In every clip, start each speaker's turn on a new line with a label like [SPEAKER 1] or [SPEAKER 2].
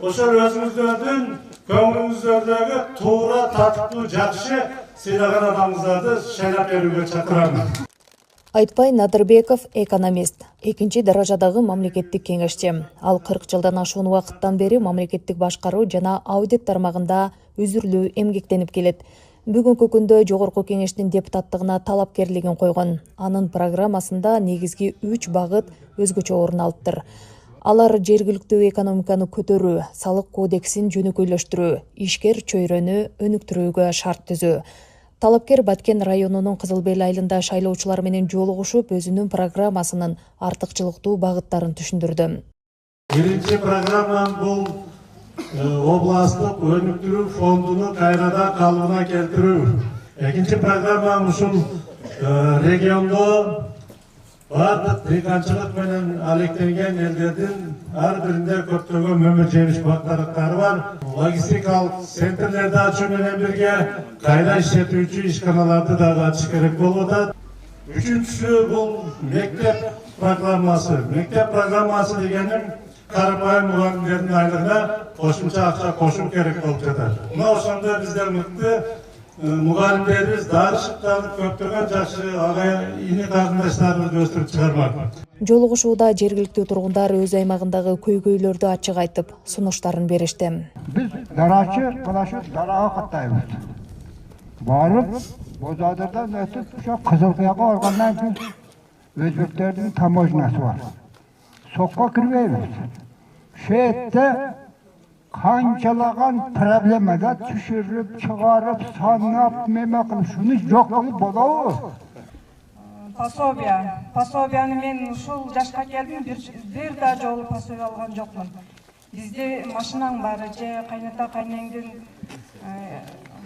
[SPEAKER 1] ошол өзүңүздөрдүн көңүлүңүздөрдөгү туура татыктуу жакшы сыйлаган адамыңыздарды шайлап берүүгө чакырам.
[SPEAKER 2] Айтпай Надырбеков экономист, экинчи даражадагы мамлекеттик кеңешчи. Ал 40 жылдан ашуун убакыттан бери мамлекеттик башкаруу жана аудит тармагында үзүрлүү эмгектенип келет. Бүгүнкү күндө жогорку кеңештин депутаттыгына талапкерлигин койгон. Анын программасында негизги 3 багыт өзгөчө орун алыптыр. Алар жергиликтүү экономиканы көтөрүү, салык кодексин жөнөкөйлөштүрүү, ишкер чөйрөнү өнүктүрүүгө шарт түзүү. Талапкер Баткен районунун Кызыл Бел айылында шайлоочулар менен жолугушуп, өзүнүн программасынын артыкчылыктуу багыттарын түшүндүрдү.
[SPEAKER 1] Биринчи программам бул областтык өнүктүрүү фондуну кайрадан калыбына келтирүү. Экинчи программам ушул региондо бардык дыйканчылык менен алектенген элдердин ар биринде көптөгөн мөмө жемиш бактарыктары бар. Логистикалык центрлерди ачуу менен бирге кайра иштетүүчү ишканаларды дагы ачыш керек болуп атат. Үчүнчүсү бул мектеп программасы. Мектеп программасы дегеним карапайым мугалимдердин айлыгына кошумча акча кошуу керек болуп жатат. Мына ошондо биздер мыкты мугалимдерибиз дарышыктанып көптөгөн жакшы ини карындаштарыбызды өстүрүп чыгармак.
[SPEAKER 2] Жолугушууда жергиликтүү тургундар өз аймагындагы көйгөйлөрдү ачык айтып, сунуштарын беришти.
[SPEAKER 3] Биз дарачы кылашып дарага каттайбыз. Барып, Бозадырдан өтүп, ошо Кызылкыяга баргандан кийин өзбектердин таможнясы бар. Сокко кирбейбиз. Шетте канчалаган проблемага түшүрүп, чыгарып, санап, неме кылып, шуну жок кылып болобу?
[SPEAKER 4] Пособияны мен ушул жашка келдим, бир да жолу пособия алган жокмун. Бизде машинаң бар, же кайната кайнеңдин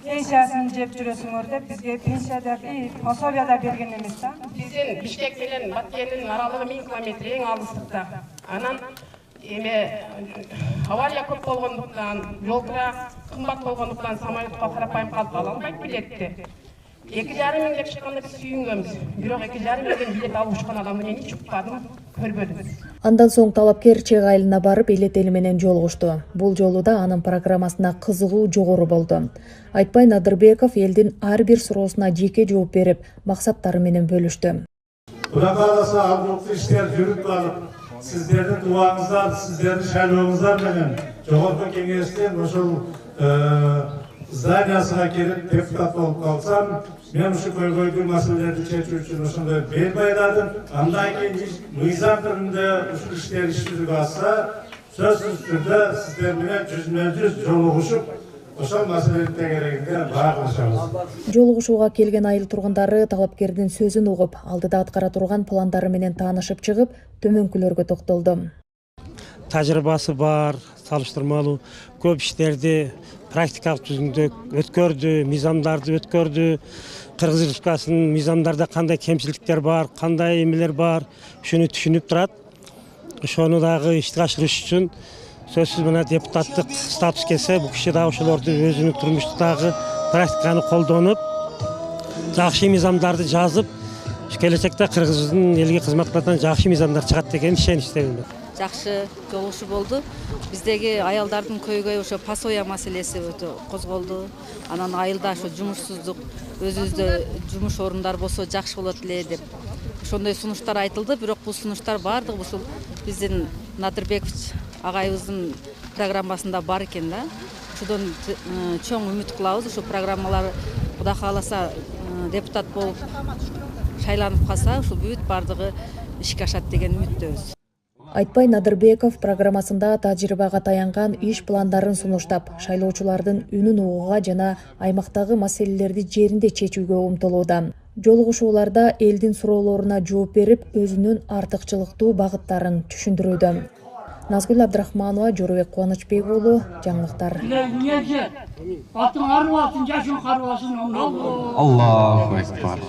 [SPEAKER 4] пенсиясын жеп жүрөсүңөр деп бизге пенсия да пособия да берген эмес да.
[SPEAKER 5] Бизден Бишкек менен Баткендин аралыгы 1000 километр эң алыстыкта. Анан авария көп болгондуктан, жолдора кымбат болгондуктан самолетко карапайым калып ала албайт билетти. 2,5 миң деп чыкканда биз сүйүнгөнбүз. Бирок 2,5 миңден билет алып ушкан адамды мен эч укпадым, көрбөдүм.
[SPEAKER 2] Андан соң талапкер Чек айылына барып элет ели менен жолугушту. Бул жолу да анын программасына кызыгуу жогору болду. Айтпай Надырбеков элдин ар бир суроосуна жеке жооп берип, максаттары менен бөлүштү.
[SPEAKER 1] Кудай кааласа албырттуу иштер жүрүп калып, сиздердин дубаңыздар, сиздердин шайлооңуздар менен жогорку кеңештин ошол зданиясына кирип депутат болуп калсам, мен ушу көйгөйдүү маселелерди чечүү үчүн ошондой бел байладым. Андан кийин мыйзам түрүндө ушул иштер иш жүзүгө ашса, сөзсүз түрдө сиздер менен жүзмө-жүз жолугушуп, ошол маселенин тегерегинде баа кылышабыз.
[SPEAKER 2] Жолугушууга келген айыл тургундары талапкердин сөзүн угуп, алдыда аткара турган пландары менен таанышып чыгып, төмөнкүлөргө токтолду.
[SPEAKER 6] Тажрыйбасы бар, салыштырмалуу көп иштерди практикалык жүзүндө өткөрдү, мыйзамдарды өткөрдү. Кыргыз Республикасынын мыйзамдарда кандай кемчиликтер бар, кандай эмелер бар, ушуну түшүнүп турат. Ошону дагы ишке ашырыш үчүн сөзсүз мына депутаттык статус келсе, бул киши дагы ошолорду өзүнүн турмуштагы практиканы колдонуп, жакшы мыйзамдарды жазып, келечекте Кыргыздын элге кызмат кылатын жакшы мыйзамдар чыгат деген ишеничтемин.
[SPEAKER 7] Жакшы жолугушуу болду. Биздеги аялдардын көйгөйү ошо пособия маселеси өтө козголду. Анан айылда ошо жумушсуздук, өзүбүздө жумуш орундар болсо жакшы болот эле деп ошондой сунуштар айтылды. Бирок бул сунуштар баардыгы ушул биздин Надырбеков агайыбыздын программасында бар экен да. Ошодон чоң үмүт кылабыз. Ошо программалар Кудай кааласа депутат болуп шайланып калса, ушул бүт баардыгы ишке ашат деген үмүттөбүз.
[SPEAKER 2] Айтпай Надырбеков программасында тажрыйбага таянган иш пландарын сунуштап, шайлоочулардын үнүн угууга жана аймактагы маселелерди жеринде чечүүгө умтулууда. Жолугушууларда элдин суроолоруна жооп берип, өзүнүн артыкчылыктуу багыттарын түшүндүрүүдө. Назгүл Абдрахманова, Жорубек Кубанычбек уулу, жаңылыктар.
[SPEAKER 8] Аллаху акбар.